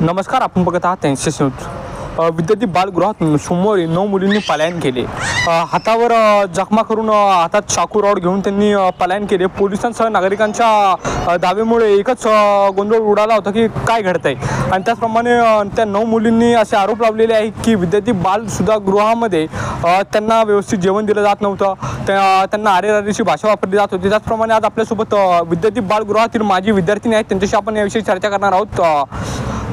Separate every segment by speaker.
Speaker 1: नमस्कार, आपण बघत आहात त्यांचे न्यूज. विद्यार्थी बालगृहातून सोमवारी 9 मुलींनी पलायन केले. हातावर जखमा करून हातात चाकू रॉड घेऊन त्यांनी पलायन केले. पोलिसांसह नागरिकांच्या दाव्यामुळे एकच गोंधळ उडाला होता की काय घडतंय. आणि त्याचप्रमाणे त्या 9 मुलींनी असे आरोप लावलेले आहेत की विद्यार्थी बालसुधागृहामध्ये त्यांना व्यवस्थित जेवण दिलं जात नव्हतं, त्यांना आरेरारीची भाषा वापरली जात होती. त्याचप्रमाणे आज आपल्यासोबत विद्यार्थी बालगृहातील माजी विद्यार्थिनी आहेत, त्यांच्याशी आपण याविषयी चर्चा करणार आहोत.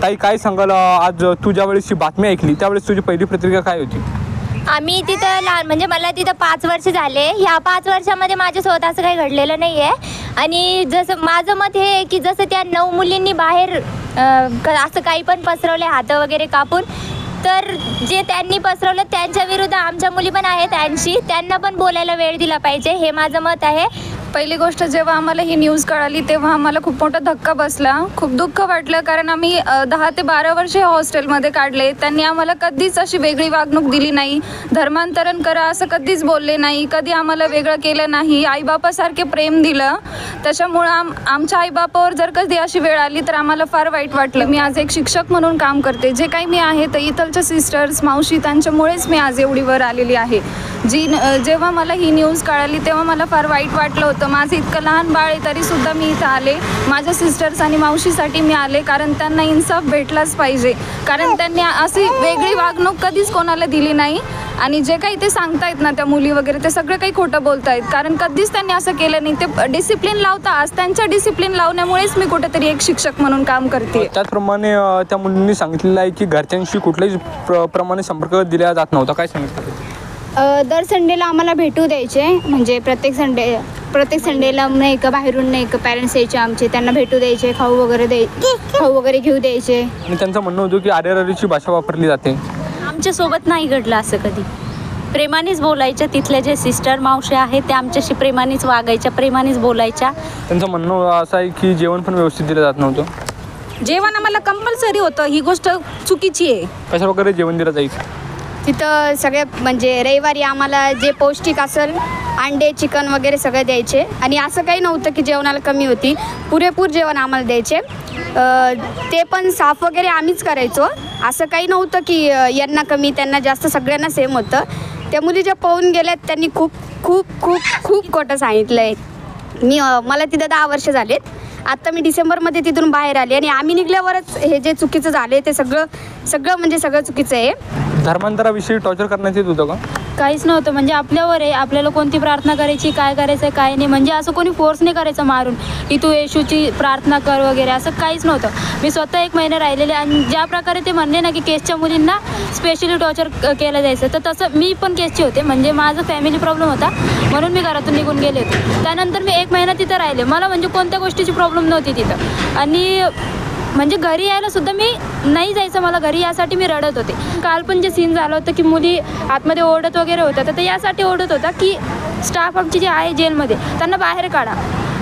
Speaker 1: ताई, काय सांगाल, आज तू ज्यावेळेस ही बातमी ऐकली त्यावेळेस तुझी पहिली प्रतिक्रिया काय होती?
Speaker 2: आम्ही तिथं लहान म्हणजे मला तिथं 5 वर्ष झाले. ह्या 5 वर्षामध्ये माझ्यासोबत असं काही घडलेलं नाही आहे. आणि जसं माझं मत हे आहे की जसं त्या 9 मुलींनी बाहेर असं काही पण पसरवले, हातं वगैरे कापून, तर जे त्यांनी पसरवलं त्यांच्या विरुद्ध आमच्या मुली पण आहेत 80, त्यांना पण बोलायला वेळ दिला पाहिजे, हे माझं मत आहे.
Speaker 3: पहिली गोष्ट, जेव्हा आम्हाला ही न्यूज कळाली तेव्हा आम्हाला खूप मोठा धक्का बसला, खूप दुःख वाटलं. कारण आम्ही 10 ते 12 वर्षे हॉस्टेलमध्ये काढले. त्यांनी आम्हाला कधीच अशी वेगळी वागणूक दिली नाही, धर्मांतरण करा असं कधीच बोलले नाही, कधी आम्हाला वेगळं केलं नाही, आईबापासारखे प्रेम दिलं. त्याच्यामुळं आमच्या आईबापावर जर कधी अशी वेळ आली तर आम्हाला फार वाईट वाटलं. मी आज एक शिक्षक म्हणून काम करते. जे काही मी आहे तर इथलच्या सिस्टर्स, मावशी, त्यांच्यामुळेच मी आज एवढी वर आलेली आहे. जेव्हा मला ही न्यूज कळाली तेव्हा मला फार वाईट वाटलं होतं. माझं इतकं लहान बाळ आहे तरीसुद्धा मी इथं आले. माझ्या सिस्टर्स आणि मावशीसाठी मी आले, कारण त्यांना इन्साफ भेटलाच पाहिजे. कारण त्यांनी अशी वेगळी वागणूक कधीच कोणाला दिली नाही. आणि जे काही ते सांगतायत ना त्या मुली वगैरे, ते सगळं काही खोटं बोलतायत. कारण कधीच त्यांनी असं केलं नाही. ते डिसिप्लिन लावता, आज त्यांच्या डिसिप्लिन लावण्यामुळेच मी कुठेतरी एक शिक्षक म्हणून काम करते.
Speaker 1: त्याचप्रमाणे त्या मुलींनी सांगितलेलं आहे की घरच्यांशी कुठल्याही प्रमाणे संपर्क दिला जात नव्हता. काय सांगितलं?
Speaker 4: दर संडेला आम्हाला भेटू द्यायचे, म्हणजे प्रत्येक संडेला नाही का बाहेरून नाही का पॅरेंट्स यायचे आमचे, त्यांना भेटू द्यायचे, खाऊ वगैरे घेऊ द्यायचे.
Speaker 1: आणि त्यांचं म्हणणं होतं की आरेरारीची भाषा वापरली जाते.
Speaker 5: आमच्यासोबत नाही घडलं असं कधी. प्रेमानेच बोलायच्या. तिथल्या जे सिस्टर मावशी आहेत त्या आमच्याशी प्रेमानेच वागायच्या, प्रेमानेच बोलायच्या.
Speaker 1: त्यांचं म्हणणं असं आहे की जेवण पण व्यवस्थित दिलं जात नव्हतं.
Speaker 3: जेवण आम्हाला कंपल्सरी होतं, ही गोष्ट चुकीची आहे.
Speaker 1: कशा प्रकारे जेवण दिलं जायचं?
Speaker 4: तिथं सगळे म्हणजे रविवारी आम्हाला जे पौष्टिक असेल, अंडे, चिकन वगैरे सगळं द्यायचे. आणि असं काही नव्हतं की जेवणाला कमी होती, पुरेपूर जेवण आम्हाला द्यायचे. ते पण साफ वगैरे आम्हीच करायचो. असं काही नव्हतं की यांना कमी त्यांना जास्त, सगळ्यांना सेम होतं. त्या मुली ज्या पळून गेल्यात त्यांनी खूप खूप खूप खूप खोटं सांगितलं आहे. मला तिथं 10 वर्ष झालेत. आत्ता मी डिसेंबरमध्ये तिथून बाहेर आले आणि आम्ही निघल्यावरच हे जे चुकीचं झाले ते सगळं म्हणजे सगळं चुकीचं आहे.
Speaker 1: धर्मांतराविषयी टॉर्चर करण्यात येत होतं का?
Speaker 5: काहीच नव्हतं. म्हणजे आपल्यावर आहे, आपल्याला कोणती प्रार्थना करायची, काय करायचं, काय नाही. म्हणजे असं कोणी फोर्स नाही करायचं मारून की तू येशूची प्रार्थना कर वगैरे, असं काहीच नव्हतं. मी स्वतः 1 महिना राहिलेले. आणि ज्या प्रकारे ते म्हणले ना की केसच्या मुलींना स्पेशली टॉर्चर केलं जायचं, तर तसं मी पण केसची होते. म्हणजे माझा फॅमिली प्रॉब्लेम होता म्हणून मी घरातून निघून गेले होते. त्यानंतर मी 1 महिना तिथं राहिले. मला म्हणजे कोणत्या गोष्टीची प्रॉब्लेम नव्हती तिथं. आणि म्हणजे घरी यायला सुद्धा मी नाही जायचं, मला घरी यासाठी मी रडत होते. काल पण जे सीन झालं होतं की मुली आतमध्ये ओरडत वगैरे होत्या, तर ते यासाठी ओरडत होता की स्टाफ आमची जी आहे जेलमध्ये त्यांना बाहेर काढा.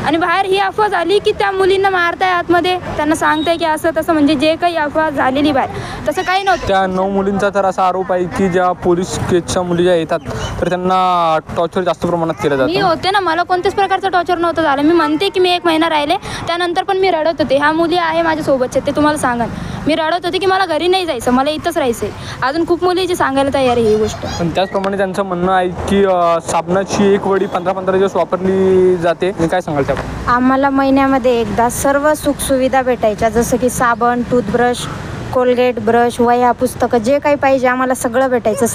Speaker 5: आणि बाहेर ही अफवा झाली की त्या मुलींना मारताय आतमध्ये, त्यांना सांगताय की असं तसं, म्हणजे जे काही अफवा झालेली बाहेर तसं काही नव्हतं.
Speaker 1: त्या 9 मुलींचा तर असा आरोप आहे की ज्या पोलीस केसच्या मुली ज्या येतात तर त्यांना टॉर्चर जास्त प्रमाणात केलं जातं.
Speaker 5: मी होते ना, मला कोणत्याच प्रकारचं टॉर्चर नव्हतं झालं. मी म्हणते की मी 1 महिना राहिले, त्यानंतर पण मी रडत होते. ह्या मुली आहे माझ्यासोबतचे, ते तुम्हाला सांगा. मी रडत होते की मला घरी नाही जायचं, मला इथंच राहायचं आहे. अजून खूप मुली जे सांगायला तयार आहे ही गोष्ट.
Speaker 1: पण त्याचप्रमाणे त्यांचं म्हणणं आहे की साबणाची एक वडी 15-15 दिवस वापरली जाते. मी काय सांगाल त्याबद्दल?
Speaker 6: आम्हाला महिन्यामध्ये एकदा सर्व सुखसुविधा भेटायच्या, जसं की साबण, टूथब्रश, कोलगेट, ब्रश, वह्या, पुस्तकं, जे काही पाहिजे आम्हाला सगळं भेटायचं.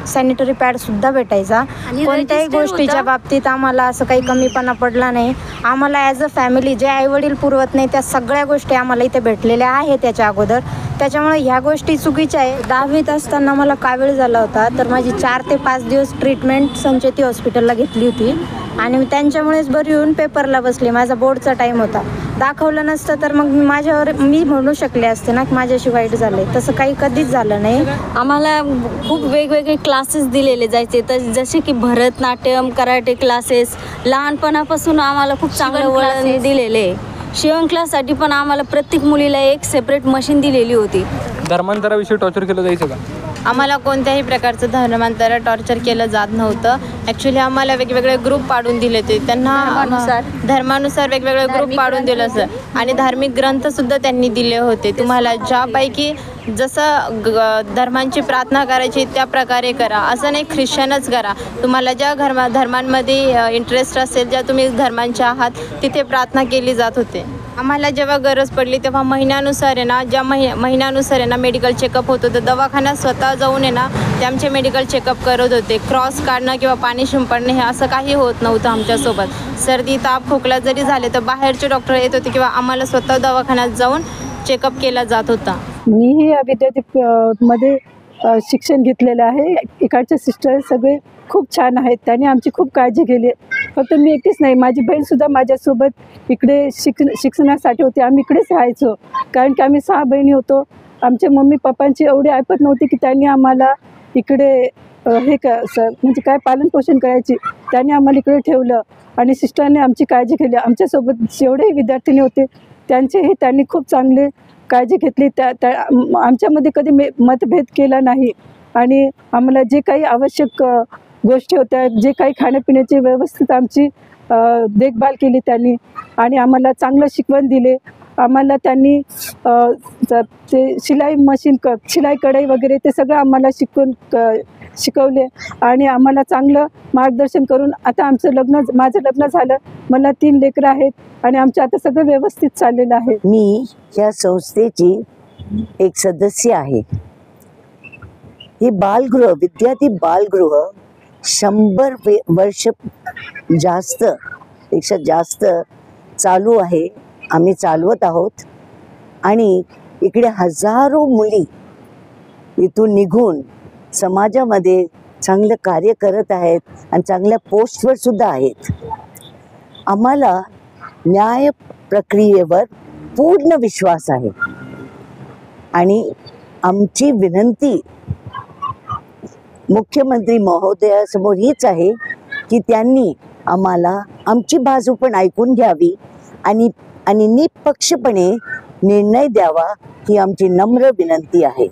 Speaker 6: सॅनिटरी पॅडसुद्धा भेटायचा. कोणत्याही गोष्टीच्या बाबतीत आम्हाला असं काही कमीपणा पडला नाही. आम्हाला ॲज अ फॅमिली जे आईवडील पुरवत नाही त्या सगळ्या गोष्टी आम्हाला इथे भेटलेल्या आहेत त्याच्या अगोदर. त्याच्यामुळे ह्या गोष्टी चुकीच्या आहे. 10वीत असताना मला कावीळ झाला होता, तर माझी 4 ते 5 दिवस ट्रीटमेंट संचेती हॉस्पिटलला घेतली होती. आणि त्यांच्यामुळेच बरी येऊन पेपरला बसले. माझा बोर्डचा टाईम होता. दाखवलं नसतं तर मग मी म्हणू शकले असते ना की माझ्याशी वाईट झाले. तसं काही कधीच झालं नाही.
Speaker 7: आम्हाला खूप वेगवेगळे क्लासेस दिलेले जायचे, तर जसे की भरतनाट्यम, कराटे क्लासेस. लहानपणापासून आम्हाला खूप चांगलं वळण दिलेले आहे. शिवण क्लाससाठी पण आम्हाला प्रत्येक मुलीला एक सेपरेट मशीन दिलेली होती.
Speaker 1: धर्मांतराविषयी टॉर्चर केलं जायचं का?
Speaker 8: आम्हाला कोणत्याही प्रकारचं धर्मांतर टॉर्चर केलं जात नव्हतं. ॲक्च्युली आम्हाला वेगवेगळे ग्रुप पाडून दिले होते, त्यांना धर्मानुसार वेगवेगळे ग्रुप पाडून दिलं असं आणि धार्मिक ग्रंथसुद्धा त्यांनी दिले होते. तुम्हाला ज्यापैकी जसं धर्मांची प्रार्थना करायची त्या प्रकारे करा, असं नाही ख्रिश्चनच करा. तुम्हाला ज्या धर्मांमध्ये इंटरेस्ट असेल, ज्या तुम्ही धर्मांचे आहात तिथे प्रार्थना केली जात होते. आम्हाला जेव्हा गरज पडली तेव्हा महिन्यानुसार आहे ना, ज्या महिन्यानुसार आहे ना मेडिकल चेकअप होत होतं, दवाखान्यात स्वतः जाऊन आहे ना ते आमचे मेडिकल चेकअप करत होते. क्रॉस काढणं किंवा पाणी शिंपडणं हे असं काही होत नव्हतं आमच्यासोबत. सर्दी ताप खोकला जरी झाले तर बाहेरचे डॉक्टर येत होते किंवा आम्हाला स्वतः दवाखान्यात जाऊन चेकअप केला जात होता.
Speaker 9: मीही या विद्यार्थी शिक्षण घेतलेलं आहे. इकडचे सिस्टर सगळे खूप छान आहेत, त्यांनी आमची खूप काळजी केली. फक्त मी एकटीच नाही, माझी बहीणसुद्धा माझ्यासोबत इकडे शिक्षणासाठी होती. आम्ही इकडेच राहायचो कारण की आम्ही 6 बहिणी होतो. आमच्या मम्मी पप्पांची एवढी ऐपत नव्हती की त्यांनी आम्हाला इकडे म्हणजे काय पालनपोषण करायची. त्यांनी आम्हाला इकडे ठेवलं आणि सिस्टरने आमची काळजी केली. आमच्यासोबत जेवढेही विद्यार्थिनी होते त्यांचेही त्यांनी खूप चांगले काळजी घेतली. त्या आमच्यामध्ये कधी मतभेद केला नाही आणि आम्हाला जे काही आवश्यक गोष्टी होत्या, जे काही खाण्यापिण्याची व्यवस्थित आमची देखभाल केली त्यांनी आणि आम्हाला चांगलं शिकवण दिले. आम्हाला त्यांनी ते शिलाई मशीन शिलाई कढाई वगैरे ते सगळं आम्हाला शिकवले आणि आम्हाला चांगलं मार्गदर्शन करून आता माझं लग्न झालं. मला 3 लेकरं आहेत आणि आमचं आता सगळं व्यवस्थित चाललेलं आहे.
Speaker 10: मी या संस्थेची एक सदस्य आहे. हे बालगृह विद्यार्थी बालगृह 100 वर्ष पेक्षा जास्त चालू आहे. आम्ही चालवत आहोत आणि इकडे हजारो मुली इथून निघून समाजामध्ये चांगलं कार्य करत आहेत आणि चांगल्या पोस्टवर सुद्धा आहेत. आम्हाला न्याय प्रक्रियेवर पूर्ण विश्वास आहे आणि आमची विनंती मुख्यमंत्री महोदयासमोर हीच आहे की त्यांनी आम्हाला आमची बाजू पण ऐकून घ्यावी आणि निपक्षपणे निर्णय द्यावा ही आमची नम्र विनंती आहे.